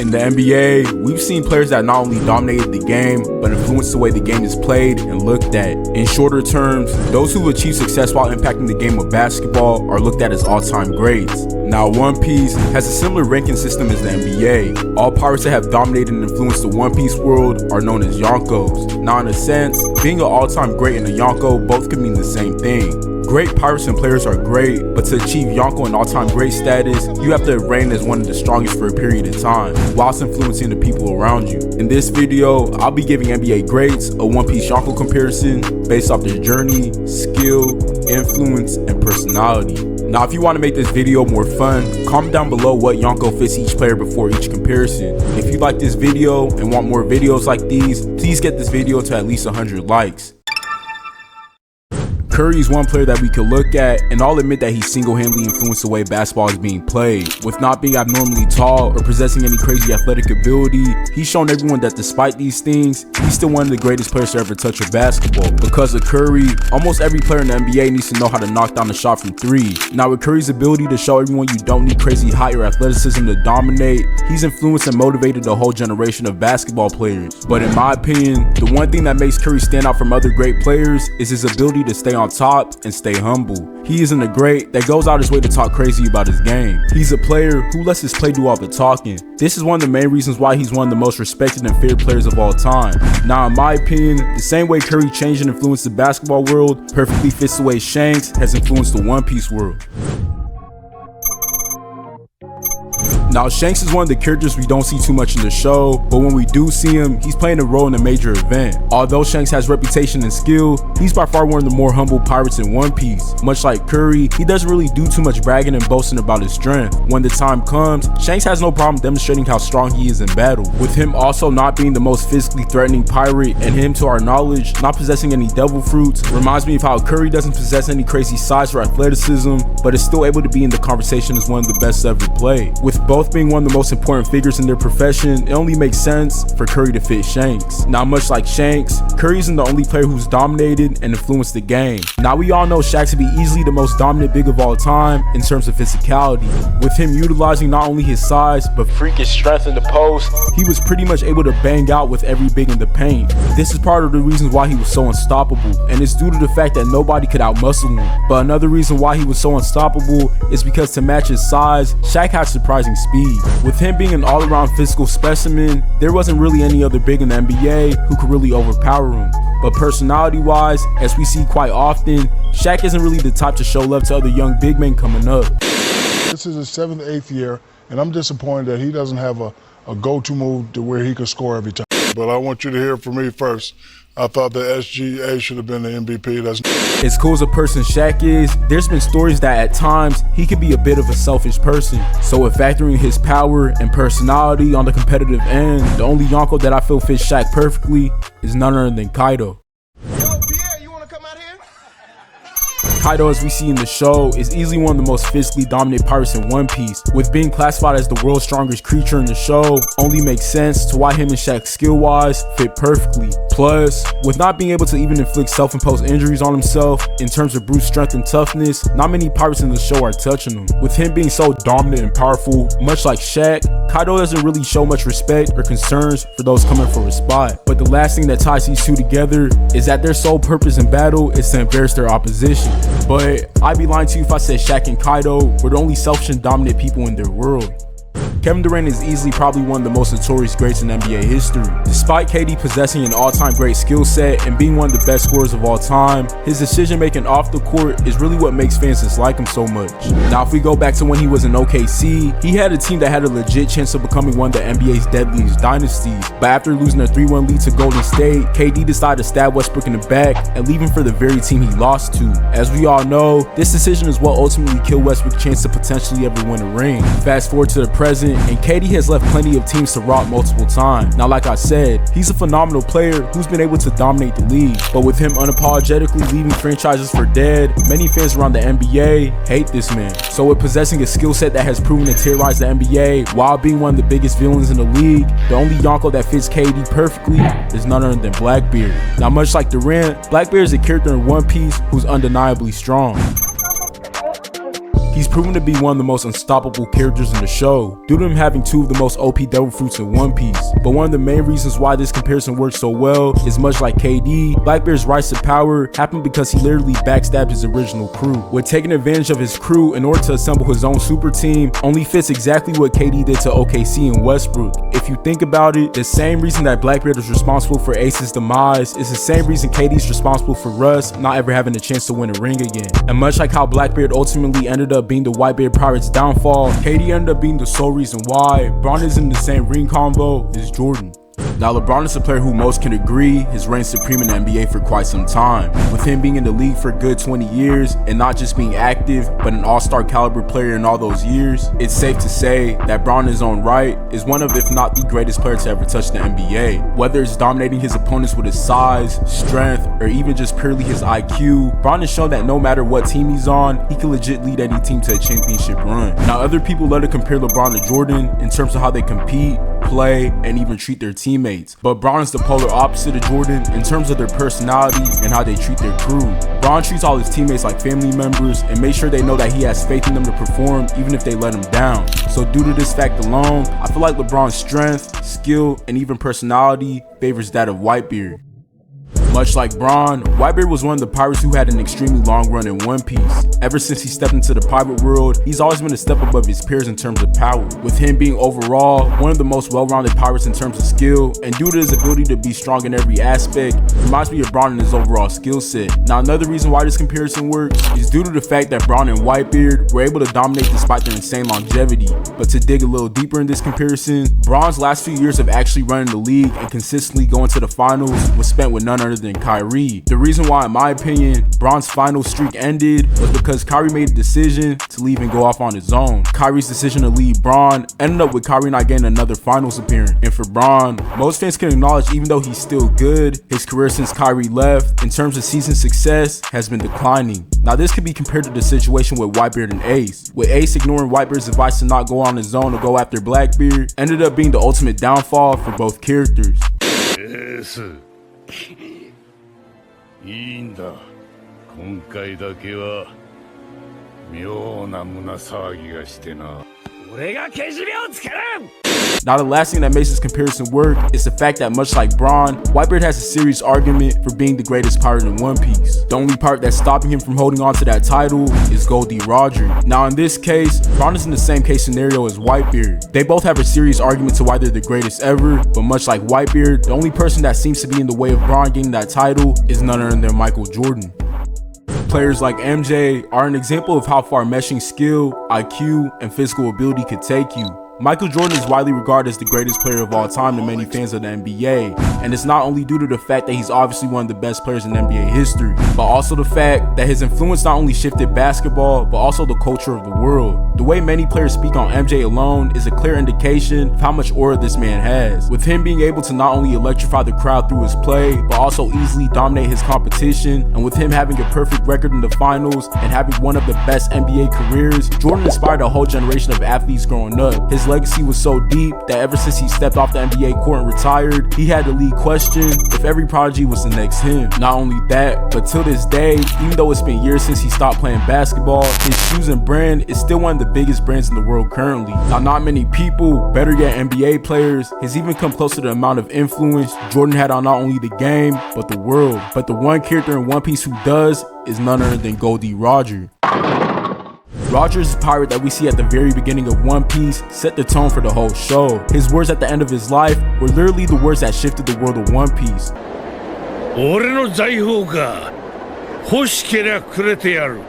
In the NBA, we've seen players that not only dominated the game, but influenced the way the game is played and looked at. In shorter terms, those who achieve success while impacting the game of basketball are looked at as all-time greats. Now, One Piece has a similar ranking system as the NBA. All pirates that have dominated and influenced the One Piece world are known as Yonkos. Now, in a sense, being an all-time great and a Yonko both could mean the same thing. Great pirates and players are great, but to achieve Yonko and all-time great status, you have to reign as one of the strongest for a period of time, whilst influencing the people around you. In this video, I'll be giving NBA greats a One Piece Yonko comparison based off their journey, skill, influence, and personality. Now, if you want to make this video more fun, comment down below what Yonko fits each player before each comparison. If you like this video and want more videos like these, please get this video to at least 100 likes. Curry is one player that we could look at, and I'll admit that he single-handedly influenced the way basketball is being played. With not being abnormally tall or possessing any crazy athletic ability, he's shown everyone that despite these things, he's still one of the greatest players to ever touch a basketball. Because of Curry, almost every player in the NBA needs to know how to knock down a shot from three. Now, with Curry's ability to show everyone you don't need crazy height or athleticism to dominate, he's influenced and motivated a whole generation of basketball players. But in my opinion, the one thing that makes Curry stand out from other great players is his ability to stay on top and stay humble. He isn't a great that goes out his way to talk crazy about his game. He's a player who lets his play do all the talking. This is one of the main reasons why he's one of the most respected and feared players of all time. Now, in my opinion, the same way Curry changed and influenced the basketball world perfectly fits the way Shanks has influenced the One Piece world. Now, Shanks is one of the characters we don't see too much in the show, but when we do see him, he's playing a role in a major event. Although Shanks has reputation and skill, he's by far one of the more humble pirates in One Piece. Much like Curry, he doesn't really do too much bragging and boasting about his strength. When the time comes, Shanks has no problem demonstrating how strong he is in battle. With him also not being the most physically threatening pirate, and him, to our knowledge, not possessing any devil fruits, reminds me of how Curry doesn't possess any crazy size or athleticism, but is still able to be in the conversation as one of the best ever played. With both being one of the most important figures in their profession, it only makes sense for Curry to fit Shanks. Now, much like Shanks, Curry isn't the only player who's dominated and influenced the game. Now, we all know Shaq to be easily the most dominant big of all time in terms of physicality. With him utilizing not only his size, but freakish strength in the post, he was pretty much able to bang out with every big in the paint. This is part of the reasons why he was so unstoppable, and it's due to the fact that nobody could outmuscle him. But another reason why he was so unstoppable is because to match his size, Shaq had surprising speed. With him being an all-around physical specimen, there wasn't really any other big in the NBA who could really overpower him. But personality-wise, as we see quite often, Shaq isn't really the type to show love to other young big men coming up. This is his 7th, 8th year, and I'm disappointed that he doesn't have a go-to move to where he can score every time. But I want you to hear from me first. I thought the SGA should have been the MVP. As cool as a person Shaq is, there's been stories that at times he could be a bit of a selfish person. So with factoring his power and personality on the competitive end, the only Yonko that I feel fits Shaq perfectly is none other than Kaido. Kaido, as we see in the show, is easily one of the most physically dominant pirates in One Piece. With being classified as the world's strongest creature in the show, only makes sense to why him and Shaq skill-wise fit perfectly. Plus, with not being able to even inflict self-imposed injuries on himself, in terms of brute strength and toughness, not many pirates in the show are touching him. With him being so dominant and powerful, much like Shaq, Kaido doesn't really show much respect or concerns for those coming for his spot. But the last thing that ties these two together is that their sole purpose in battle is to embarrass their opposition. But I'd be lying to you if I said Shaq and Kaido were the only selfish and dominant people in their world. Kevin Durant is easily probably one of the most notorious greats in NBA history. Despite KD possessing an all-time great skill set and being one of the best scorers of all time, his decision-making off the court is really what makes fans dislike him so much. Now, if we go back to when he was in OKC, he had a team that had a legit chance of becoming one of the NBA's deadliest dynasties. But after losing a 3-1 lead to Golden State, KD decided to stab Westbrook in the back and leave him for the very team he lost to. As we all know, this decision is what ultimately killed Westbrook's chance to potentially ever win a ring. Fast forward to the present, and KD has left plenty of teams to rot multiple times. Now, like I said, he's a phenomenal player who's been able to dominate the league, but with him unapologetically leaving franchises for dead, many fans around the NBA hate this man. So with possessing a skill set that has proven to terrorize the NBA while being one of the biggest villains in the league, the only Yonko that fits KD perfectly is none other than Blackbeard. Now, much like Durant, Blackbeard is a character in One Piece who's undeniably strong. He's proven to be one of the most unstoppable characters in the show, due to him having 2 of the most OP devil fruits in One Piece. But one of the main reasons why this comparison works so well is, much like KD, Blackbeard's rise to power happened because he literally backstabbed his original crew. With taking advantage of his crew in order to assemble his own super team only fits exactly what KD did to OKC and Westbrook. If you think about it, the same reason that Blackbeard is responsible for Ace's demise is the same reason KD's responsible for Russ not ever having a chance to win a ring again. And much like how Blackbeard ultimately ended up being the Whitebeard Pirates' downfall, KD ended up being the sole reason why Bron is in the same ring convo as Jordan. Now, LeBron is a player who most can agree has reigned supreme in the NBA for quite some time, with him being in the league for a good 20 years and not just being active, but an all-star caliber player in all those years. It's safe to say that Bron in his own right is one of, if not the greatest player to ever touch the NBA. Whether it's dominating his opponents with his size, strength, or even just purely his IQ, Bron has shown that no matter what team he's on, he can legit lead any team to a championship run. Now, other people love to compare LeBron to Jordan in terms of how they compete, play, and even treat their teammates. But Bron is the polar opposite of Jordan in terms of their personality and how they treat their crew. Bron treats all his teammates like family members and makes sure they know that he has faith in them to perform even if they let him down. So due to this fact alone, I feel like LeBron's strength, skill, and even personality favors that of Whitebeard. Much like Bron, Whitebeard was one of the pirates who had an extremely long run in One Piece. Ever since he stepped into the pirate world, he's always been a step above his peers in terms of power, with him being overall one of the most well-rounded pirates in terms of skill, and due to his ability to be strong in every aspect, reminds me of Bron in his overall skill set. Now, another reason why this comparison works is due to the fact that Bron and Whitebeard were able to dominate despite their insane longevity. But to dig a little deeper in this comparison, Bron's last few years of actually running the league and consistently going to the finals was spent with none other than Kyrie. The reason why, in my opinion, Bron's final streak ended was because Kyrie made a decision to leave and go off on his own. Kyrie's decision to leave Bron ended up with Kyrie not getting another finals appearance. And for Bron, most fans can acknowledge even though he's still good, his career since Kyrie left, in terms of season success, has been declining. Now, this could be compared to the situation with Whitebeard and Ace, with Ace ignoring Whitebeard's advice to not go on his own or go after Blackbeard, ended up being the ultimate downfall for both characters. Yes. いいんだ。今回だけは妙な胸騒ぎがしてな。俺がけじめをつける。 Now, the last thing that makes this comparison work is the fact that, much like Bron, Whitebeard has a serious argument for being the greatest pirate in One Piece. The only part that's stopping him from holding on to that title is Goldie Roger. Now, in this case, Bron is in the same case scenario as Whitebeard. They both have a serious argument to why they're the greatest ever, but much like Whitebeard, the only person that seems to be in the way of Bron getting that title is none other than Michael Jordan. Players like MJ are an example of how far meshing skill, IQ, and physical ability could take you. Michael Jordan is widely regarded as the greatest player of all time to many fans of the NBA, and it's not only due to the fact that he's obviously one of the best players in NBA history, but also the fact that his influence not only shifted basketball, but also the culture of the world. The way many players speak on MJ alone is a clear indication of how much aura this man has, with him being able to not only electrify the crowd through his play, but also easily dominate his competition, and with him having a perfect record in the finals and having one of the best NBA careers, Jordan inspired a whole generation of athletes growing up. His legacy was so deep that ever since he stepped off the NBA court and retired, he had the league question if every prodigy was the next him. Not only that, but till this day, even though it's been years since he stopped playing basketball, his shoes and brand is still one of the biggest brands in the world currently. Now, not many people, better yet NBA players, has even come close to the amount of influence Jordan had on not only the game, but the world. But the one character in One Piece who does is none other than Goldie Roger. Roger's pirate that we see at the very beginning of One Piece set the tone for the whole show. His words at the end of his life were literally the words that shifted the world of One Piece. 俺の財宝か。欲しけりゃくれてやる。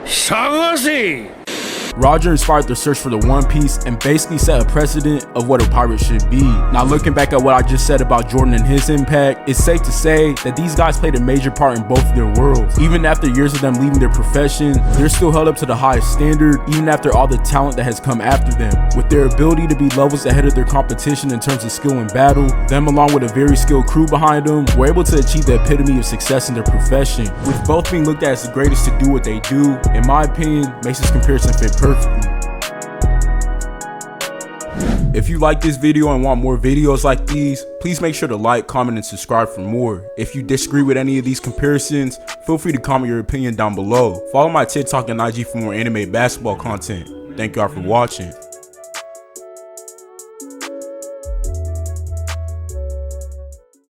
探せ。 Roger inspired the search for the One Piece and basically set a precedent of what a pirate should be. Now, looking back at what I just said about Jordan and his impact, it's safe to say that these guys played a major part in both of their worlds. Even after years of them leaving their profession, they're still held up to the highest standard, even after all the talent that has come after them. With their ability to be levels ahead of their competition in terms of skill and battle, them along with a very skilled crew behind them were able to achieve the epitome of success in their profession. With both being looked at as the greatest to do what they do, in my opinion, makes this comparison fit perfectly. If you like this video and want more videos like these, please make sure to like, comment, and subscribe for more. If you disagree with any of these comparisons, feel free to comment your opinion down below. Follow my TikTok and IG for more anime basketball content. Thank y'all for watching.